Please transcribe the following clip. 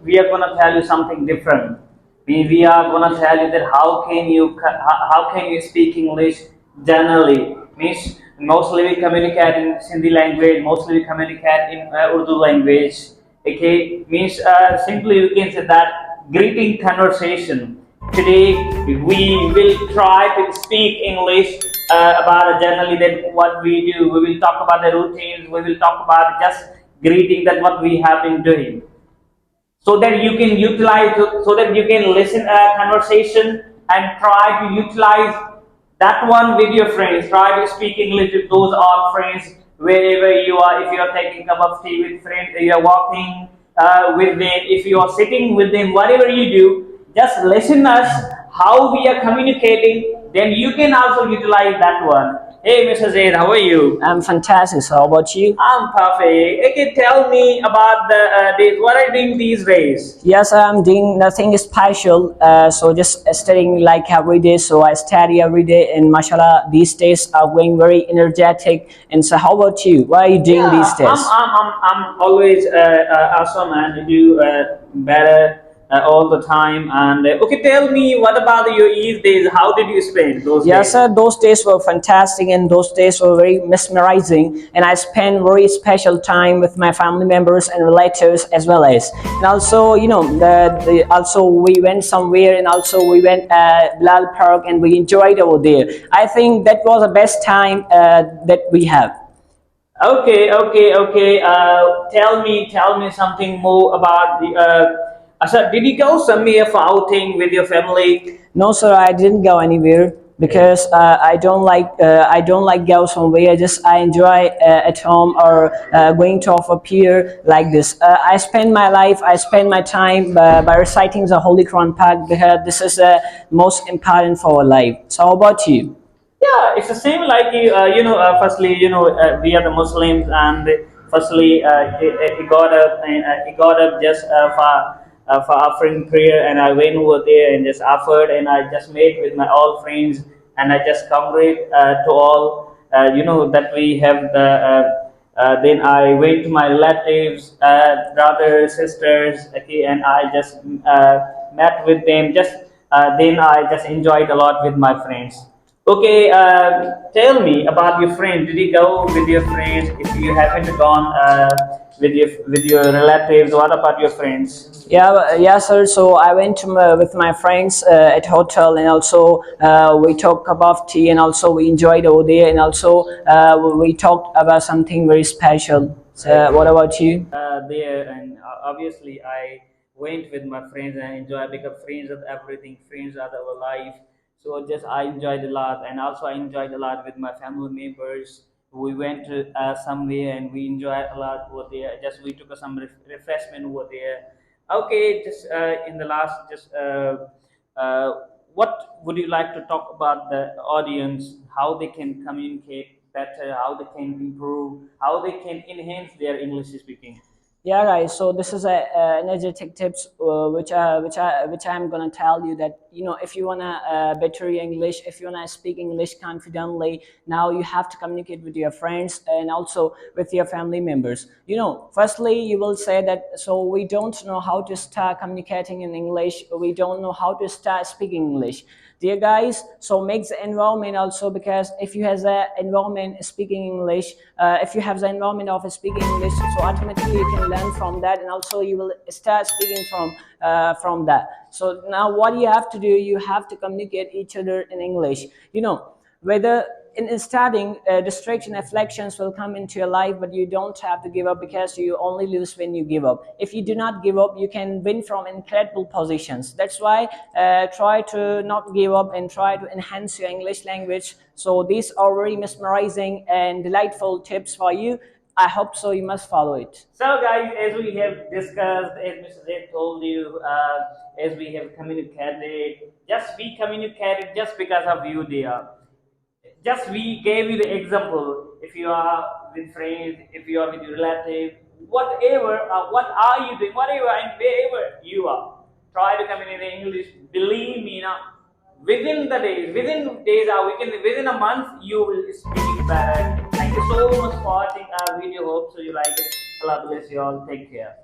we are gonna tell you something different. We are gonna tell you that how can you speak English generally. Means mostly we communicate in Sindhi language, mostly we communicate in Urdu language. Okay, means simply you can say that greeting conversation. Today we will try to speak English about generally that what we do. We will talk about the routines. We will talk about just greeting that what we have been doing, so that you can utilize, so that you can listen a conversation and try to utilize that one with your friends. Try to speak English with those all friends wherever you are. If you are taking a cup of tea with friends, you are walking with them, if you are sitting with them, whatever you do, just listen us how we are communicating, then you can also utilize that one. Hey, Mr. Zaid, how are you? I'm fantastic. So how about you? I'm perfect. Okay, tell me about the days. What are you doing these days? Yes, I'm doing nothing special. So just studying like every day. So I study every day, and mashallah, these days are going very energetic. And so, how about you? What are you doing these Yeah, days? I'm always awesome and do better all the time. And okay, tell me what about your Eid days? How did you spend those Yes, days? sir. Those days were fantastic, and those days were very mesmerizing. And I spent very special time with my family members and relatives as well as. And also, also we went somewhere, and also we went Bilal Park, and we enjoyed over there. I think that was the best time that we have. Okay. Tell me something more about the. So did you go somewhere for outing with your family? No, sir, I didn't go anywhere because I don't like go somewhere. Just I enjoy at home or going to off a pier like this. I spend my life, I spend my time by reciting the Holy Quran Pak because this is most important for our life. So, how about you? Yeah, it's the same like you. Firstly, we are the Muslims, and firstly, he got up just for offering prayer, and I went over there and just offered, and I just made with my all friends, and I just congregate to all. That we have the. Then I went to my relatives, brothers, sisters, okay, and I just met with them. Then I just enjoyed a lot with my friends. Okay, tell me about your friends. Did you go with your friends? If you haven't gone with your relatives, what about your friends? Yeah, yeah, sir. So I went to with my friends at hotel, and also we talked about tea, and also we enjoyed over there, and also we talked about something very special. So, what about you? There, and obviously I went with my friends and I enjoyed, because friends are everything. Friends are our life. So just I enjoyed a lot, and also I enjoyed a lot with my family members. We went to somewhere and we enjoyed a lot over there. Just we took some refreshment over there. Okay, just in the last, just what would you like to talk about the audience? How they can communicate better? How they can improve? How they can enhance their English speaking? Yeah, guys. So this is a energetic tips which I'm gonna tell you that if you wanna better your English, if you wanna speak English confidently, now you have to communicate with your friends and also with your family members. Firstly, you will say that so we don't know how to start communicating in English. We don't know how to start speaking English. Dear guys, so make the environment also, because if you have the environment speaking English, if you have the environment of speaking English, so automatically you can learn from that, and also you will start speaking from that. So now what you have to do, you have to communicate each other in English. Whether in starting distraction afflictions will come into your life, but you don't have to give up, because you only lose when you give up. If you do not give up, you can win from incredible positions. That's why try to not give up and try to enhance your English language. So these are very mesmerizing and delightful tips for you. I hope so, you must follow it. So, guys, as we have discussed, as Mr. Z told you, as we have communicated, just we communicated just because of you, dear. Just we gave you the example. If you are with friends, if you are with your relative, whatever, what are you doing, whatever and wherever you are, try to communicate in English. Believe me, now, within days, within a month, you will speak better. Thank you so much for watching our video. Hope so you like it. Allah bless you all. Take care.